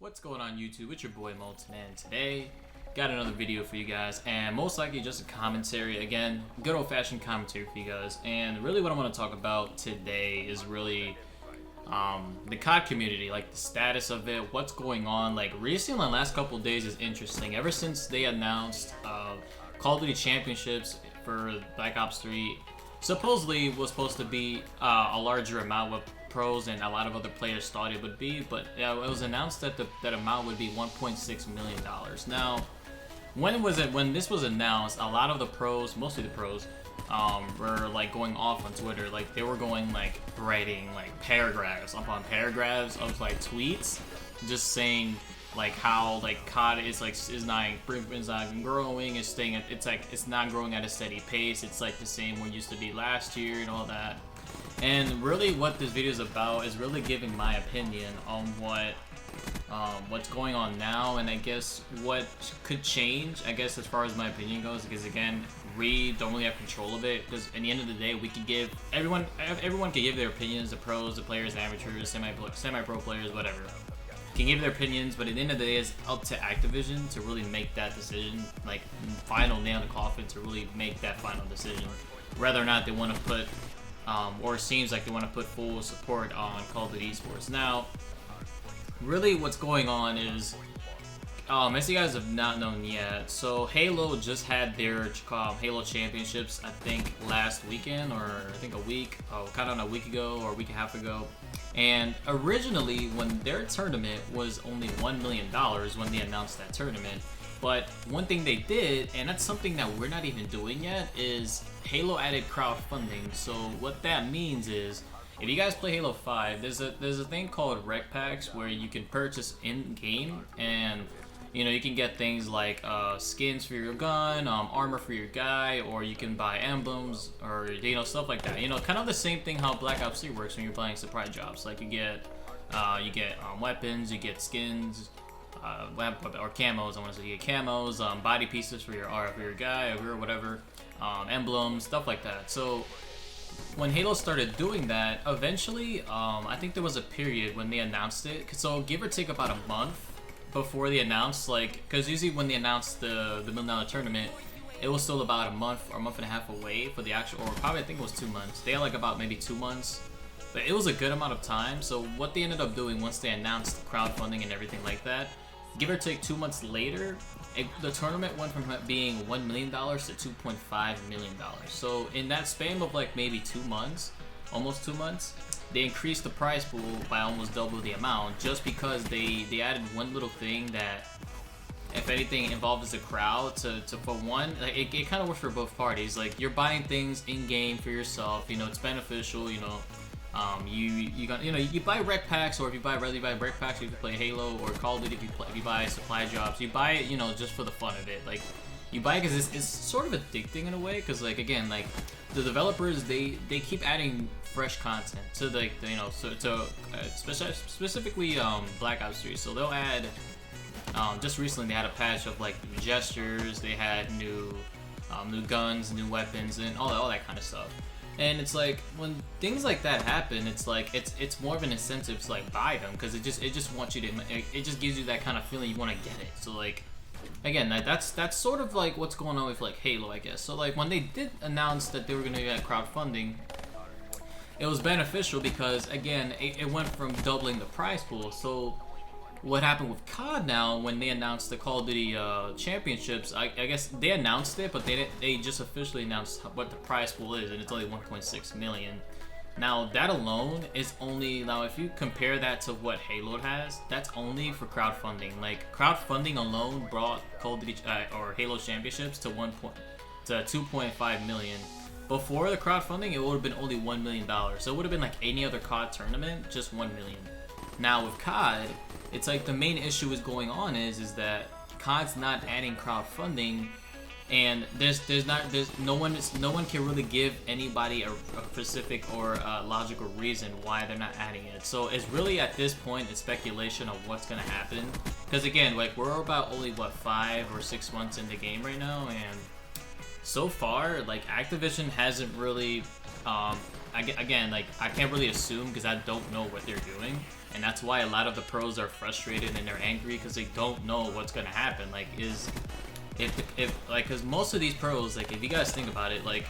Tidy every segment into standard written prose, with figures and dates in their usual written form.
What's going on YouTube? It's your boy Molten, and today got another video for you guys, and most likely just a commentary. Again, good old-fashioned commentary for you guys. And really what I want to talk about today is really the COD community, like the status of it, what's going on. Like recently, the last couple of days is interesting. Ever since they announced Call of Duty championships for Black Ops 3, supposedly was supposed to be a larger amount with pros and a lot of other players thought it would be, but it was announced that that amount would be $1.6 million. Now, when this was announced, a lot of the pros, mostly the pros, were like going off on Twitter. Like they were going like writing like paragraphs upon paragraphs of like tweets, just saying like how like COD is not growing, it's not growing at a steady pace. It's like the same what it used to be last year and all that. And really what this video is about is really giving my opinion on what's going on now, and I guess what could change, I guess, as far as my opinion goes, because again, we don't really have control of it, because at the end of the day, we can give everyone can give their opinions, the pros, the players, the amateurs, semi-pro players, whatever, can give their opinions, but at the end of the day, it's up to Activision to really make that decision, like final nail in the coffin, to really make that final decision, whether or not they want to put or it seems like they want to put full support on Call of Duty Esports. Now, really what's going on is, as you guys have not known yet, so Halo just had their Halo Championships, I think last weekend, or I think a week ago, or a week and a half ago. And originally, when their tournament was only $1 million when they announced that tournament. But one thing they did, and that's something that we're not even doing yet, is Halo added crowdfunding. So what that means is, if you guys play Halo 5, there's a thing called rec packs where you can purchase in-game, and you can get things like skins for your gun, armor for your guy, or you can buy emblems, or stuff like that. Kind of the same thing how Black Ops 3 works when you're playing supply drops. Like you get weapons, you get skins, or camos. I want to say you get camos, body pieces for your guy, or whatever, emblems, stuff like that. So when Halo started doing that, eventually, I think there was a period when they announced it. So give or take about a month before they announced, because usually when they announced the $1 million tournament, it was still about a month or a month and a half away for the actual, or probably I think it was 2 months. They had like about maybe 2 months. But it was a good amount of time. So what they ended up doing once they announced crowdfunding and everything like that, give or take 2 months later, the tournament went from being $1 million to $2.5 million. So in that span of like maybe 2 months, almost 2 months, they increased the prize pool by almost double the amount, just because they added one little thing that, if anything, involves the crowd to for one, like it kind of works for both parties. Like you're buying things in game for yourself, it's beneficial, you buy rec packs, or if you buy rec packs if you play Halo or Call of Duty, if you buy supply drops, you buy it, just for the fun of it. Like you buy it because it's sort of addicting in a way, because like again, like the developers, they keep adding fresh content to specifically Black Ops 3. So they'll add, just recently they had a patch of like new gestures, they had new guns, new weapons, and all that kind of stuff. And it's like when things like that happen, it's like it's more of an incentive to like buy them, because it just wants you to, it just gives you that kind of feeling you want to get it. So like again, that's sort of like what's going on with like Halo, I guess. So like when they did announce that they were gonna get crowdfunding, it was beneficial because again it went from doubling the prize pool. So what happened with COD now, when they announced the Call of Duty championships, I guess they announced it, but they just officially announced what the prize pool is, and it's only 1.6 million. Now that alone is only, now if you compare that to what Halo has, that's only for crowdfunding. Like crowdfunding alone brought Call of Duty or Halo championships to 2.5 million. Before the crowdfunding, it would have been only $1 million. So it would have been like any other COD tournament, just 1 million. Now with COD, it's like the main issue is going on is that COD's not adding crowdfunding, and no one can really give anybody a specific or logical reason why they're not adding it. So it's really at this point it's speculation of what's gonna happen, because again, like we're about only 5 or 6 months in the game right now, and so far like Activision hasn't really again, like, I can't really assume because I don't know what they're doing, and that's why a lot of the pros are frustrated and they're angry because they don't know what's gonna happen. Like, if like, because most of these pros, like, if you guys think about it, like,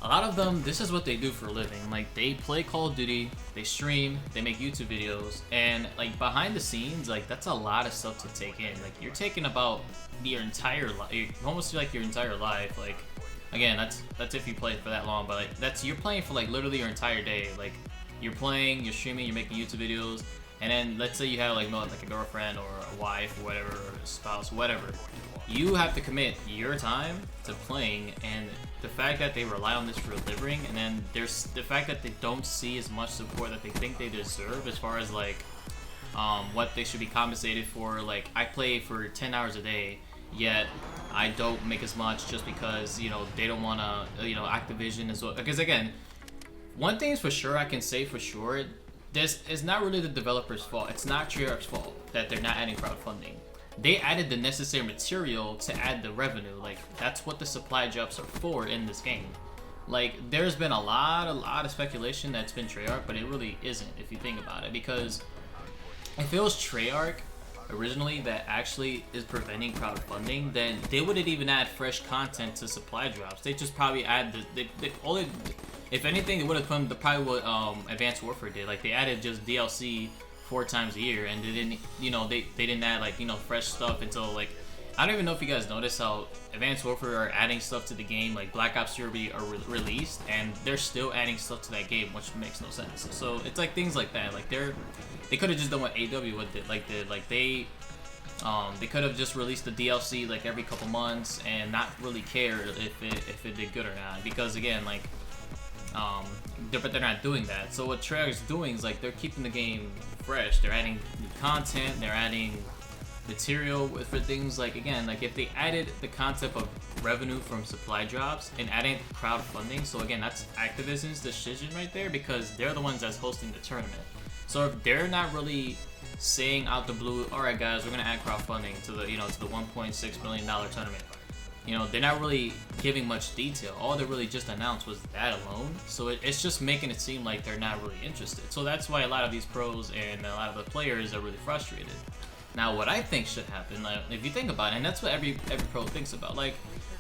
a lot of them, this is what they do for a living. Like, they play Call of Duty, they stream, they make YouTube videos, and like behind the scenes, like, that's a lot of stuff to take in. Like, you're taking about your entire life, almost like your entire life. Like, again, that's if you play for that long, but like, you're playing for like literally your entire day. Like, you're playing, you're streaming, you're making YouTube videos, and then let's say you have like a girlfriend or a wife or whatever, or a spouse, whatever. You have to commit your time to playing, and the fact that they rely on this for a living, and then there's the fact that they don't see as much support that they think they deserve as far as like what they should be compensated for. Like, I play for 10 hours a day, yet I don't make as much just because, you know, they don't want to, you know, Activision as well. Because again, one thing is for sure, I can say for sure, this is not really the developer's fault. It's not Treyarch's fault that they're not adding crowdfunding. They added the necessary material to add the revenue. Like, that's what the supply drops are for in this game. Like, there's been a lot of speculation that's been Treyarch, but it really isn't if you think about it. Because if it was Treyarch originally that actually is preventing crowdfunding, then they wouldn't even add fresh content to supply drops. They just probably add they only, if anything, they would have come to probably what Advanced Warfare did. Like, they added just DLC 4 times a year, and they didn't, you know, they didn't add like, you know, fresh stuff until like, I don't even know if you guys noticed how Advanced Warfare are adding stuff to the game. Like, Black Ops 3 are released, and they're still adding stuff to that game, which makes no sense. So it's like things like that. Like, they could have just done what AW did. Like, they could have just released the DLC like every couple months and not really care if it did good or not. Because again, like, but they're not doing that. So what Treyarch's doing is like, they're keeping the game fresh. They're adding new content. They're adding material for things like, again, like if they added the concept of revenue from supply drops and adding crowdfunding. So again, that's Activision's decision right there, because they're the ones that's hosting the tournament. So if they're not really saying out the blue, all right guys, we're gonna add crowdfunding to the, you know, to the $1.6 million tournament. You know, they're not really giving much detail. All they really just announced was that alone. So it's just making it seem like they're not really interested. So that's why a lot of these pros and a lot of the players are really frustrated. Now, what I think should happen, like, if you think about it, and that's what every pro thinks about, like,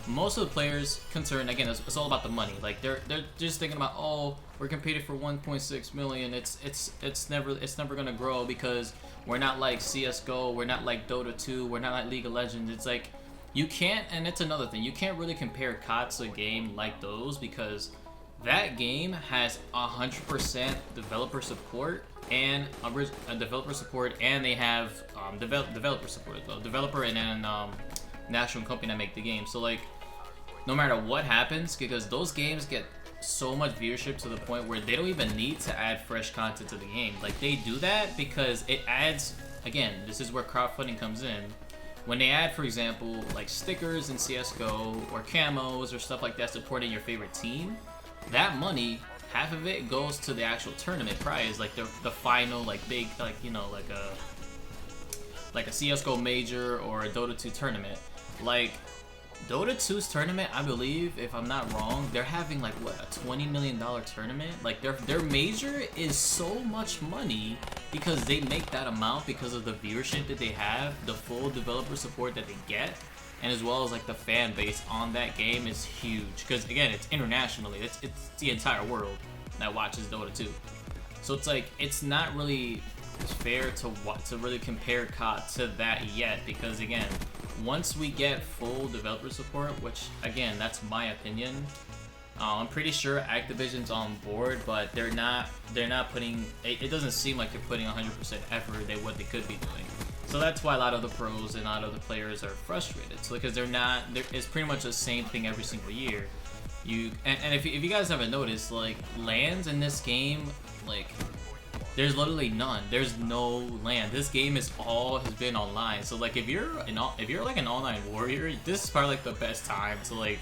most of the players concerned, again, it's all about the money. Like, they're just thinking about, oh, we're competing for 1.6 million. It's never gonna grow because we're not like CS:GO, we're not like Dota 2, we're not like League of Legends. It's like, you can't, and it's another thing, you can't really compare COD to a game like those, because that game has 100% developer support and developer support, and they have developer support as well, developer and then national company that make the game. So like, no matter what happens, because those games get so much viewership to the point where they don't even need to add fresh content to the game. Like, they do that because it adds, again, this is where crowdfunding comes in. When they add, for example, like stickers in CS:GO or camos or stuff like that supporting your favorite team, that money, half of it goes to the actual tournament prize, like the final, like big, like, you know, like a CS:GO major or a Dota 2 tournament. Like, Dota 2's tournament, I believe, if I'm not wrong, they're having like, what, a $20 million tournament? Like, their major is so much money because they make that amount because of the viewership that they have, the full developer support that they get, and as well as like the fan base on that game is huge. Because again, it's internationally, it's the entire world that watches Dota 2. So it's like, it's not really fair to really compare COD to that yet, because again, once we get full developer support, which again, that's my opinion, I'm pretty sure Activision's on board, but they're not putting, it doesn't seem like they're putting 100% effort at what they could be doing. So that's why a lot of the pros and a lot of the players are frustrated. So because it's pretty much the same thing every single year. And if you guys haven't noticed, like, LANs in this game, like, there's literally none. There's no LAN. This game has been online. So like, if you're like an online warrior, this is probably like the best time to like,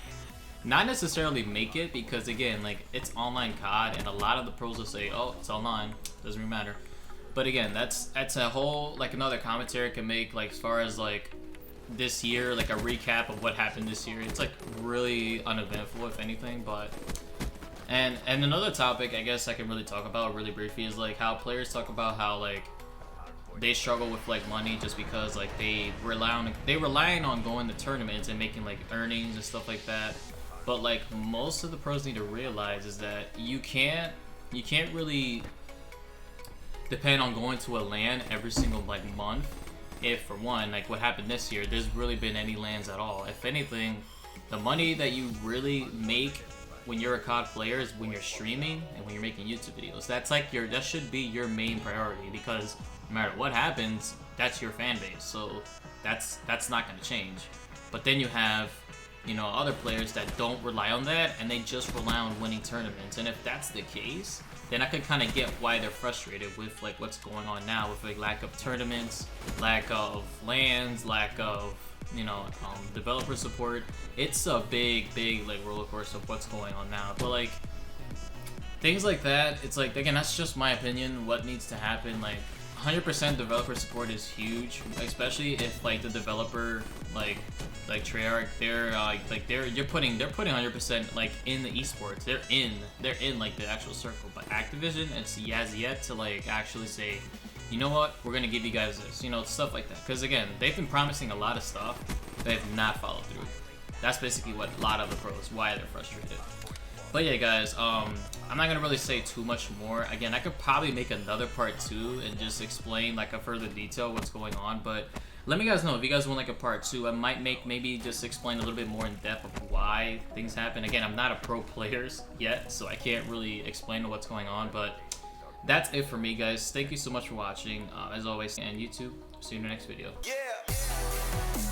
not necessarily make it, because again, like, it's online COD, and a lot of the pros will say, oh, it's online, doesn't really matter. But again, that's a whole, like, another commentary I can make, like, as far as like this year, like a recap of what happened this year. It's like really uneventful, if anything, but And another topic I guess I can really talk about really briefly is like how players talk about how like they struggle with like money just because like they relying on going to tournaments and making like earnings and stuff like that. But like most of the pros need to realize is that you can't really depend on going to a LAN every single like month. If for one, like what happened this year, there's really been any LANs at all. If anything, the money that you really make when you're a COD player is when you're streaming and when you're making YouTube videos. That's like that should be your main priority, because no matter what happens, that's your fan base. So that's not gonna change. But then you have, you know, other players that don't rely on that and they just rely on winning tournaments. And if that's the case, then I could kind of get why they're frustrated with like what's going on now with like lack of tournaments, lack of LANs, lack of, you know, developer support. It's a big like roller coaster of what's going on now. But like things like that, it's like, again, that's just my opinion. What needs to happen, like 100% developer support is huge, especially if like the developer like Treyarch, they're putting 100% like in the esports. They're in like the actual circle. But Activision, has yet to like actually say, you know what, we're gonna give you guys this, you know, stuff like that. Because again, they've been promising a lot of stuff, they have not followed through. That's basically what a lot of the pros, why they're frustrated. But yeah, guys, I'm not gonna really say too much more. Again, I could probably make another part 2 and just explain like a further detail what's going on. But let me guys know if you guys want like a part 2. I might maybe just explain a little bit more in depth of why things happen. Again, I'm not a pro player yet, so I can't really explain what's going on. But that's it for me, guys. Thank you so much for watching, as always, and YouTube. See you in the next video. Yeah.